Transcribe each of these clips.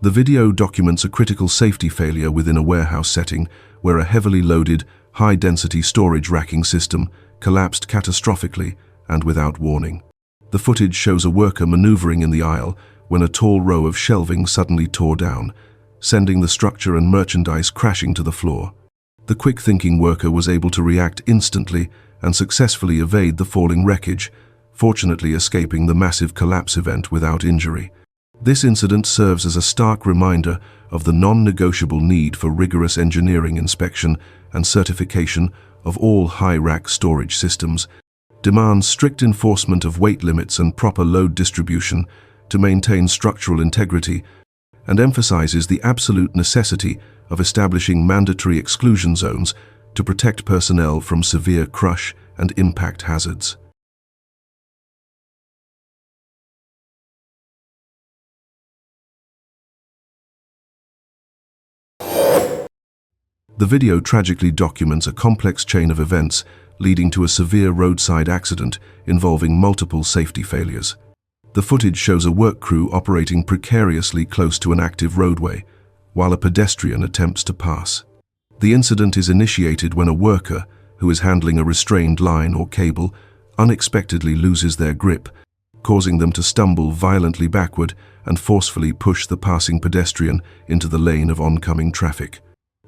The video documents a critical safety failure within a warehouse setting where a heavily loaded, high-density storage racking system collapsed catastrophically and without warning. The footage shows a worker maneuvering in the aisle when a tall row of shelving suddenly tore down, sending the structure and merchandise crashing to the floor. The quick-thinking worker was able to react instantly and successfully evade the falling wreckage, fortunately escaping the massive collapse event without injury. This incident serves as a stark reminder of the non-negotiable need for rigorous engineering inspection and certification of all high-rack storage systems, demands strict enforcement of weight limits and proper load distribution to maintain structural integrity, and emphasizes the absolute necessity of establishing mandatory exclusion zones to protect personnel from severe crush and impact hazards. The video tragically documents a complex chain of events leading to a severe roadside accident involving multiple safety failures. The footage shows a work crew operating precariously close to an active roadway, while a pedestrian attempts to pass. The incident is initiated when a worker, who is handling a restrained line or cable, unexpectedly loses their grip, causing them to stumble violently backward and forcefully push the passing pedestrian into the lane of oncoming traffic.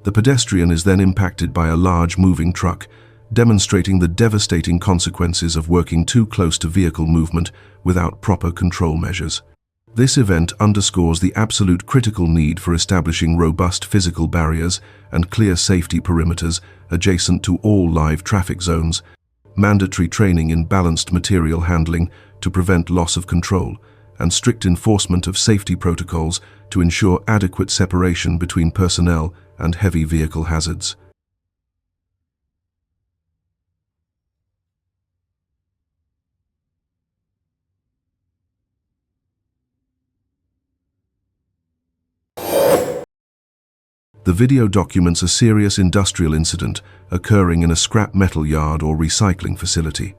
The pedestrian is then impacted by a large moving truck, demonstrating the devastating consequences of working too close to vehicle movement without proper control measures. This event underscores the absolute critical need for establishing robust physical barriers and clear safety perimeters adjacent to all live traffic zones, mandatory training in balanced material handling to prevent loss of control, and strict enforcement of safety protocols to ensure adequate separation between personnel and heavy vehicle hazards. The video documents a serious industrial incident occurring in a scrap metal yard or recycling facility.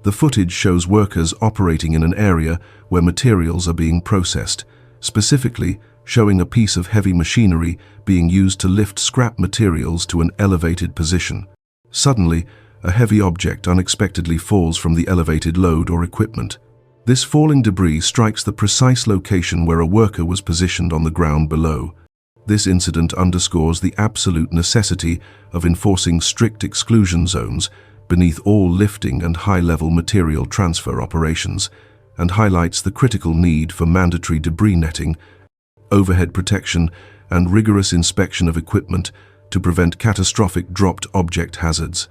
The footage shows workers operating in an area where materials are being processed, specifically showing a piece of heavy machinery being used to lift scrap materials to an elevated position. Suddenly, a heavy object unexpectedly falls from the elevated load or equipment. This falling debris strikes the precise location where a worker was positioned on the ground below. This incident underscores the absolute necessity of enforcing strict exclusion zones beneath all lifting and high-level material transfer operations, and highlights the critical need for mandatory debris netting, overhead protection, and rigorous inspection of equipment to prevent catastrophic dropped object hazards.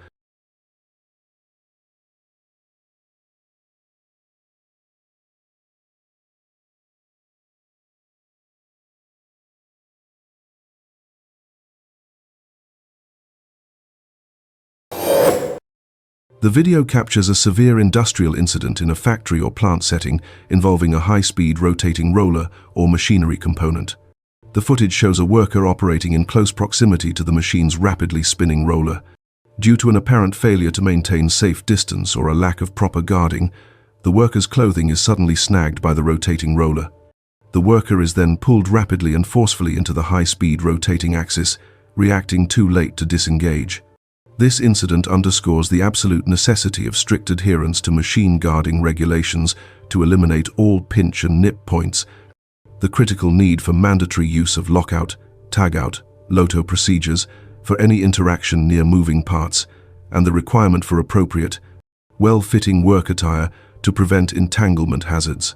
The video captures a severe industrial incident in a factory or plant setting involving a high-speed rotating roller or machinery component. The footage shows a worker operating in close proximity to the machine's rapidly spinning roller. Due to an apparent failure to maintain safe distance or a lack of proper guarding, the worker's clothing is suddenly snagged by the rotating roller. The worker is then pulled rapidly and forcefully into the high-speed rotating axis, reacting too late to disengage. This incident underscores the absolute necessity of strict adherence to machine guarding regulations to eliminate all pinch and nip points, the critical need for mandatory use of lockout, tagout, LOTO procedures for any interaction near moving parts, and the requirement for appropriate, well-fitting work attire to prevent entanglement hazards.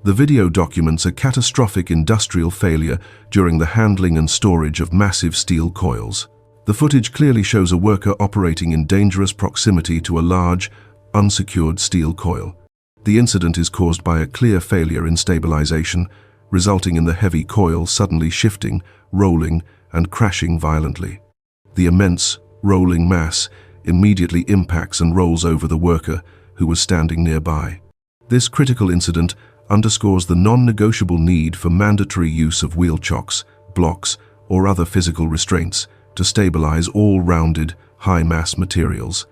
The video documents a catastrophic industrial failure during the handling and storage of massive steel coils. The footage clearly shows a worker operating in dangerous proximity to a large, unsecured steel coil. The incident is caused by a clear failure in stabilization, resulting in the heavy coil suddenly shifting, rolling, and crashing violently. The immense, rolling mass immediately impacts and rolls over the worker, who was standing nearby. This critical incident underscores the non-negotiable need for mandatory use of wheel chocks, blocks, or other physical restraints to stabilize all rounded, high-mass materials.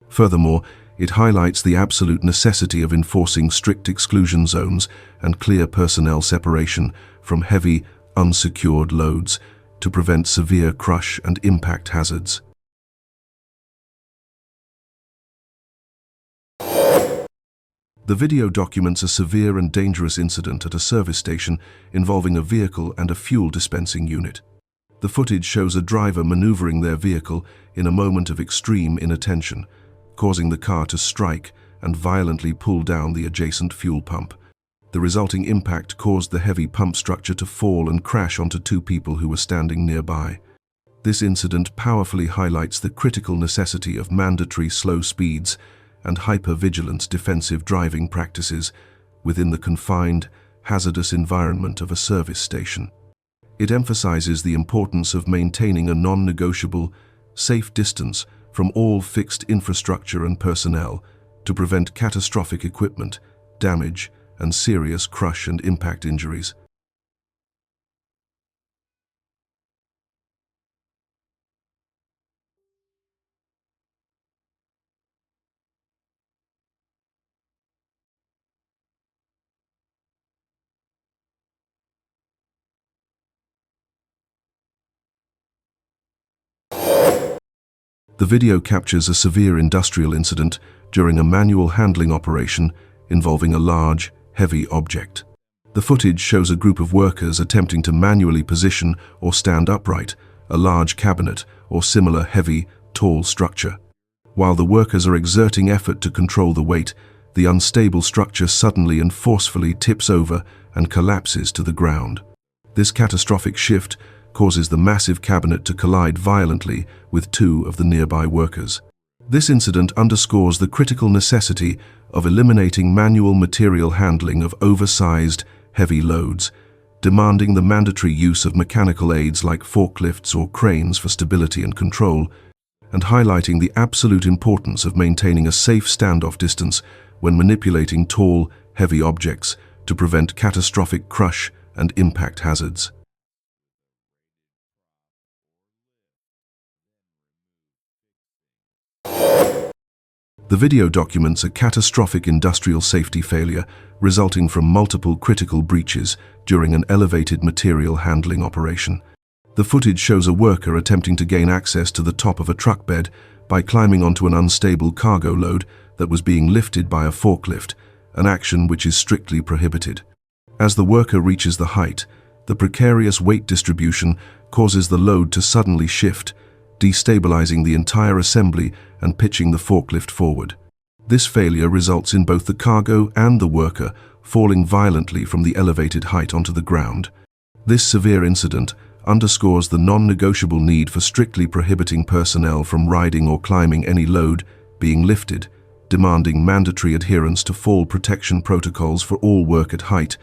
Furthermore, it highlights the absolute necessity of enforcing strict exclusion zones and clear personnel separation from heavy, unsecured loads to prevent severe crush and impact hazards. The video documents a severe and dangerous incident at a service station involving a vehicle and a fuel dispensing unit. The footage shows a driver maneuvering their vehicle in a moment of extreme inattention, causing the car to strike and violently pull down the adjacent fuel pump. The resulting impact caused the heavy pump structure to fall and crash onto two people who were standing nearby. This incident powerfully highlights the critical necessity of mandatory slow speeds and hyper-vigilant defensive driving practices within the confined, hazardous environment of a service station. It emphasizes the importance of maintaining a non-negotiable, safe distance from all fixed infrastructure and personnel to prevent catastrophic equipment damage and serious crush and impact injuries. The video captures a severe industrial incident during a manual handling operation involving a large, heavy object. The footage shows a group of workers attempting to manually position or stand upright a large cabinet or similar heavy, tall structure. While the workers are exerting effort to control the weight, the unstable structure suddenly and forcefully tips over and collapses to the ground. This catastrophic shift causes the massive cabinet to collide violently with two of the nearby workers. This incident underscores the critical necessity of eliminating manual material handling of oversized, heavy loads, demanding the mandatory use of mechanical aids like forklifts or cranes for stability and control, and highlighting the absolute importance of maintaining a safe standoff distance when manipulating tall, heavy objects to prevent catastrophic crush and impact hazards. The video documents a catastrophic industrial safety failure resulting from multiple critical breaches during an elevated material handling operation. The footage shows a worker attempting to gain access to the top of a truck bed by climbing onto an unstable cargo load that was being lifted by a forklift, an action which is strictly prohibited. As the worker reaches the height, the precarious weight distribution causes the load to suddenly shift, destabilizing the entire assembly and pitching the forklift forward. This failure results in both the cargo and the worker falling violently from the elevated height onto the ground. This severe incident underscores the non-negotiable need for strictly prohibiting personnel from riding or climbing any load being lifted, demanding mandatory adherence to fall protection protocols for all work at height,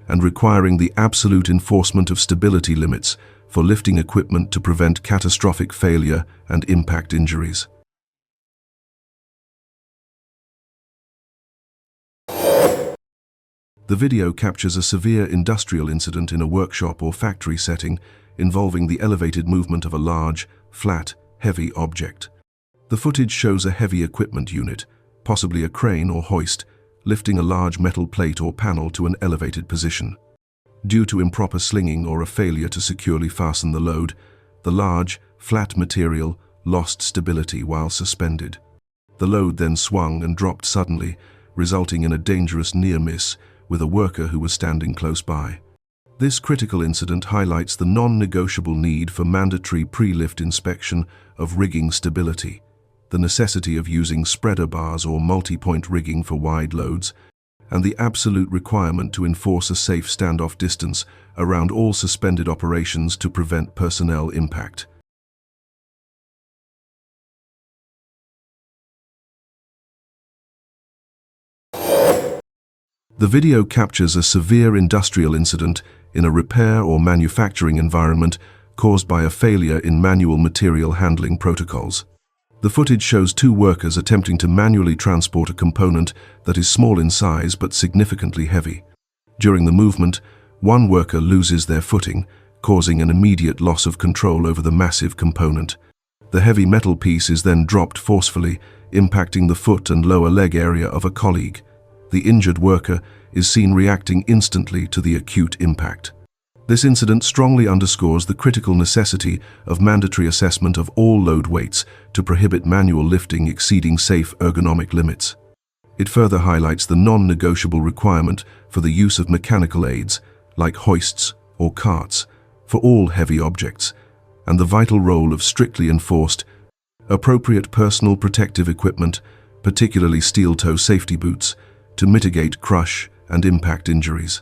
and requiring the absolute enforcement of stability limits for lifting equipment to prevent catastrophic failure and impact injuries. The video captures a severe industrial incident in a workshop or factory setting involving the elevated movement of a large, flat, heavy object. The footage shows a heavy equipment unit, possibly a crane or hoist, lifting a large metal plate or panel to an elevated position. Due to improper slinging or a failure to securely fasten the load, the large, flat material lost stability while suspended. The load then swung and dropped suddenly, resulting in a dangerous near miss with a worker who was standing close by. This critical incident highlights the non-negotiable need for mandatory pre-lift inspection of rigging stability, the necessity of using spreader bars or multi-point rigging for wide loads, and the absolute requirement to enforce a safe standoff distance around all suspended operations to prevent personnel impact. The video captures a severe industrial incident in a repair or manufacturing environment caused by a failure in manual material handling protocols. The footage shows two workers attempting to manually transport a component that is small in size but significantly heavy. During the movement, one worker loses their footing, causing an immediate loss of control over the massive component. The heavy metal piece is then dropped forcefully, impacting the foot and lower leg area of a colleague. The injured worker is seen reacting instantly to the acute impact. This incident strongly underscores the critical necessity of mandatory assessment of all load weights to prohibit manual lifting exceeding safe ergonomic limits. It further highlights the non-negotiable requirement for the use of mechanical aids, like hoists or carts, for all heavy objects, and the vital role of strictly enforced, appropriate personal protective equipment, particularly steel-toe safety boots, to mitigate crush and impact injuries.